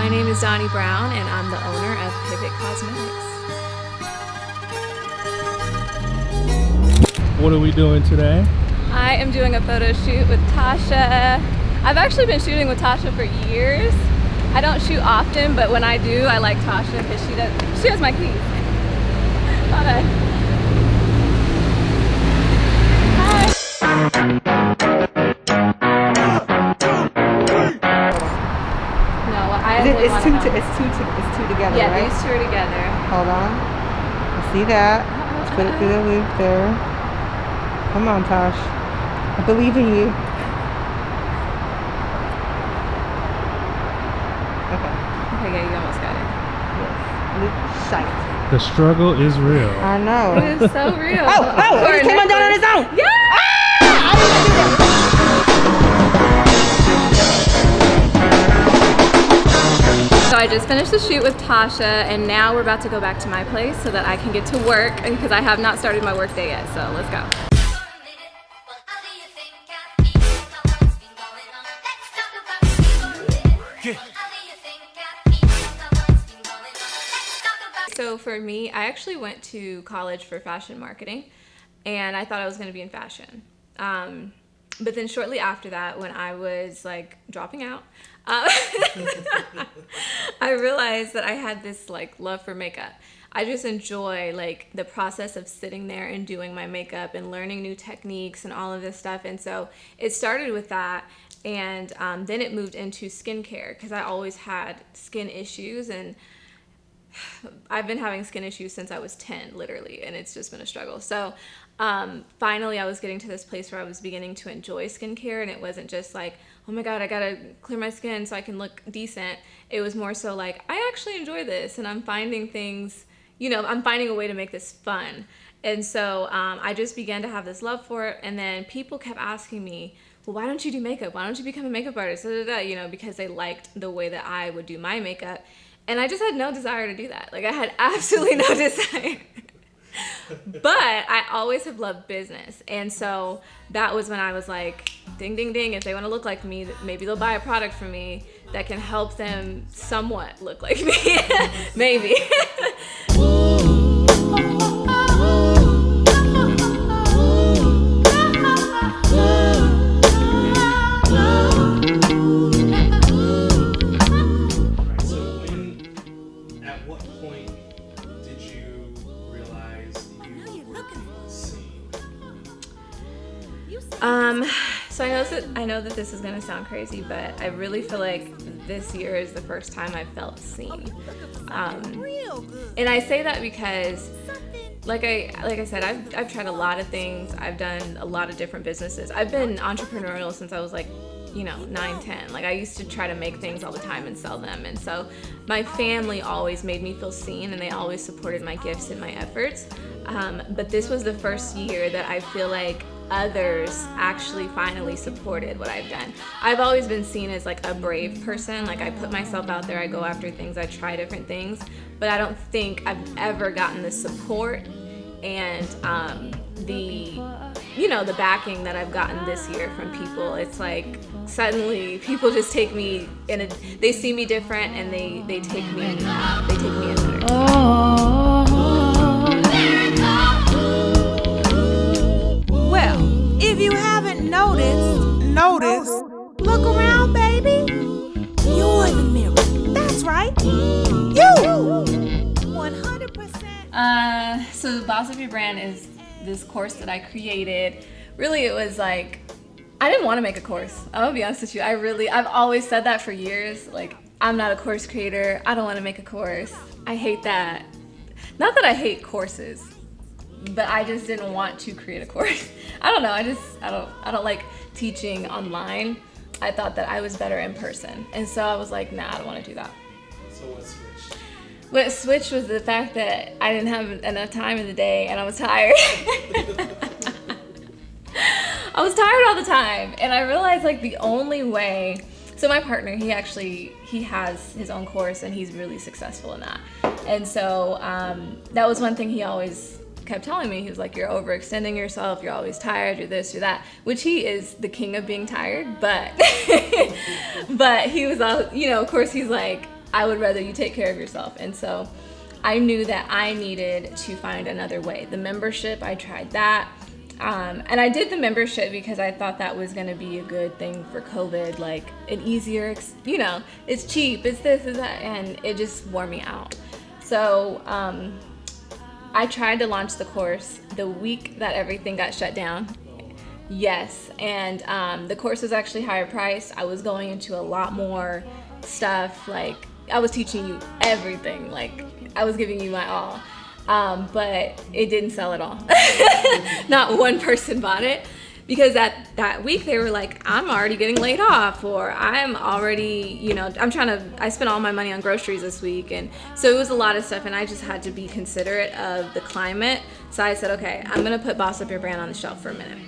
My name is Doni Brown, and I'm the owner of Pivot Cosmetics. What are we doing today? I am doing a photo shoot with Tasha. I've actually been shooting with Tasha for years. I don't shoot often, but when I do, I like Tasha because she has my keys. Hi. It's two together, yeah, right? these two are together. Hold on. I see that. Let's put it through the loop there. Come on, Tosh. I believe in you. Okay, yeah, you almost got it. Yes. Loop sight. The struggle is real. I know. It is so real. Oh, it just came undone on its own. Yeah! I didn't do that. So I just finished the shoot with Tasha, and now we're about to go back to my place so that I can get to work, because I have not started my work day yet, so let's go. So for me, I actually went to college for fashion marketing, and I thought I was going to be in fashion. But then shortly after that, when I was like dropping out, I realized that I had this like love for makeup. I just enjoy like the process of sitting there and doing my makeup and learning new techniques and all of this stuff. And so it started with that. And then it moved into skincare, because I always had skin issues, and I've been having skin issues since I was 10, literally, and it's just been a struggle. So finally I was getting to this place where I was beginning to enjoy skincare, and it wasn't just like, oh my God, I gotta clear my skin so I can look decent. It was more so like, I actually enjoy this, and I'm finding things, I'm finding a way to make this fun. And so I just began to have this love for it, and then people kept asking me, well, why don't you do makeup? Why don't you become a makeup artist? Because they liked the way that I would do my makeup. And I just had no desire to do that. Like, I had absolutely no desire. But I always have loved business. And so that was when I was like, ding, ding, ding. If they want to look like me, maybe they'll buy a product from me that can help them somewhat look like me. Maybe. So I know that this is gonna sound crazy, but I really feel like this year is the first time I felt seen. And I say that because, like I said, I've tried a lot of things. I've done a lot of different businesses. I've been entrepreneurial since I was like, 9, 10. Like, I used to try to make things all the time and sell them. And so my family always made me feel seen, and they always supported my gifts and my efforts. But this was the first year that I feel like others actually finally supported what I've done. I've always been seen as like a brave person. Like, I put myself out there, I go after things, I try different things, but I don't think I've ever gotten the support and the backing that I've gotten this year from people. It's like suddenly people just take me they see me different, and they take me in better. Well, if you haven't noticed, look around, baby. You're the mirror. That's right. You. 100%. So the Boss of Your Brand is this course that I created. Really, it was like, I didn't want to make a course. I'm gonna be honest with you. I've always said that for years. Like, I'm not a course creator. I don't want to make a course. I hate that. Not that I hate courses, but I just didn't want to create a course. I don't know. I don't like teaching online. I thought that I was better in person. And so I was like, nah, I don't want to do that. So what switched? What switched was the fact that I didn't have enough time in the day, and I was tired. I was tired all the time, and I realized like the only way. So my partner, he has his own course, and he's really successful in that. And so that was one thing he always kept telling me. He was like, you're overextending yourself, you're always tired, you're this, you're that, which he is the king of being tired, but but he was all, of course he's like, I would rather you take care of yourself. And so I knew that I needed to find another way. The membership, I tried that. And I did the membership because I thought that was going to be a good thing for COVID, like an easier, it's cheap, it's this, it's that, and it just wore me out. So I tried to launch the course the week that everything got shut down. Yes, and the course was actually higher priced. I was going into a lot more stuff, like I was teaching you everything, like I was giving you my all. But it didn't sell at all. Not one person bought it, because that week they were like, I'm already getting laid off, or I'm already, I spent all my money on groceries this week. And so it was a lot of stuff, and I just had to be considerate of the climate. So I said, okay, I'm gonna put Boss Up Your Brand on the shelf for a minute.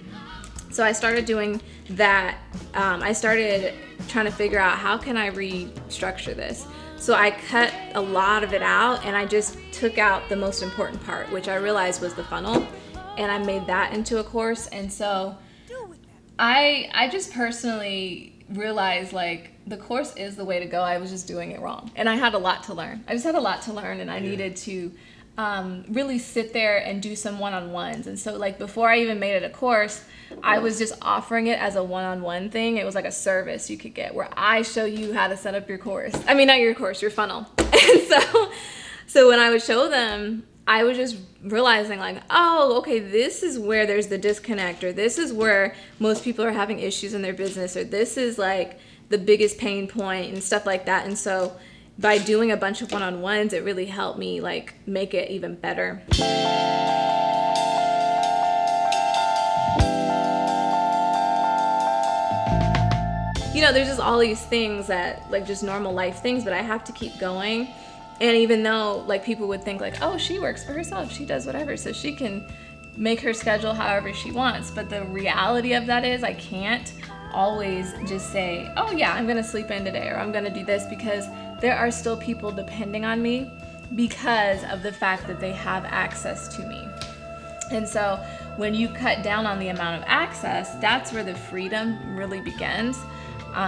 So I started doing that. I started trying to figure out, how can I restructure this? So I cut a lot of it out, and I just took out the most important part, which I realized was the funnel, and I made that into a course. And so I just personally realized, like, the course is the way to go. I was just doing it wrong, and I had a lot to learn. I just had a lot to learn, and I needed to really sit there and do some one-on-ones. And so, like, before I even made it a course, I was just offering it as a one-on-one thing. It was like a service you could get where I show you how to set up your course. I mean, not your course, your funnel. And so when I would show them, I was just realizing, like, oh, okay, this is where there's the disconnect, or this is where most people are having issues in their business, or this is like the biggest pain point and stuff like that. And so by doing a bunch of one-on-ones, it really helped me, like, make it even better. There's just all these things that, like, just normal life things, but I have to keep going. And even though, like, people would think, like, oh, she works for herself, she does whatever, so she can make her schedule however she wants. But the reality of that is, I can't always just say, oh yeah, I'm gonna sleep in today, or I'm gonna do this, because there are still people depending on me because of the fact that they have access to me. And so when you cut down on the amount of access, that's where the freedom really begins.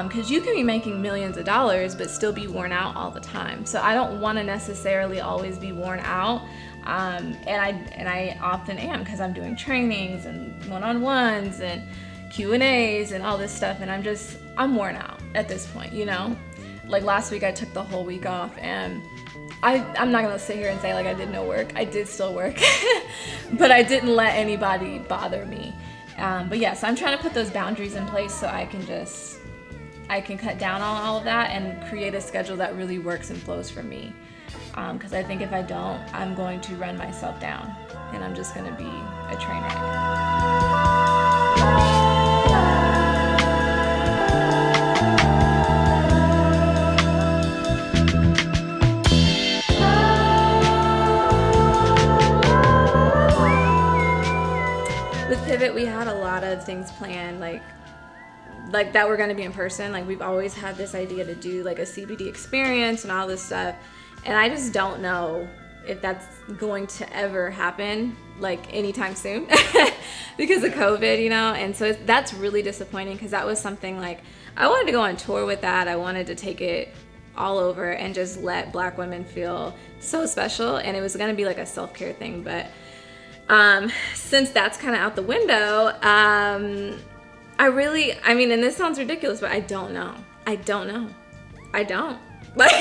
Because you can be making millions of dollars but still be worn out all the time. So I don't want to necessarily always be worn out, and I often am, because I'm doing trainings and one-on-ones and Q&As and all this stuff, and I'm worn out at this point. Like last week I took the whole week off, and I'm not gonna sit here and say, like, I did no work. I did still work, but I didn't let anybody bother me. But yes, I'm trying to put those boundaries in place so I can cut down on all of that and create a schedule that really works and flows for me. Because I think if I don't, I'm going to run myself down, and I'm just going to be a train wreck. With Pivot, we had a lot of things planned, like that were going to be in person. Like, we've always had this idea to do like a CBD experience and all this stuff, and I just don't know if that's going to ever happen, like, anytime soon because of COVID, and so that's really disappointing, because that was something, like, I wanted to go on tour with that. I wanted to take it all over and just let Black women feel so special, and it was going to be like a self-care thing. But since that's kind of out the window, and this sounds ridiculous, but I don't know. I don't. Like...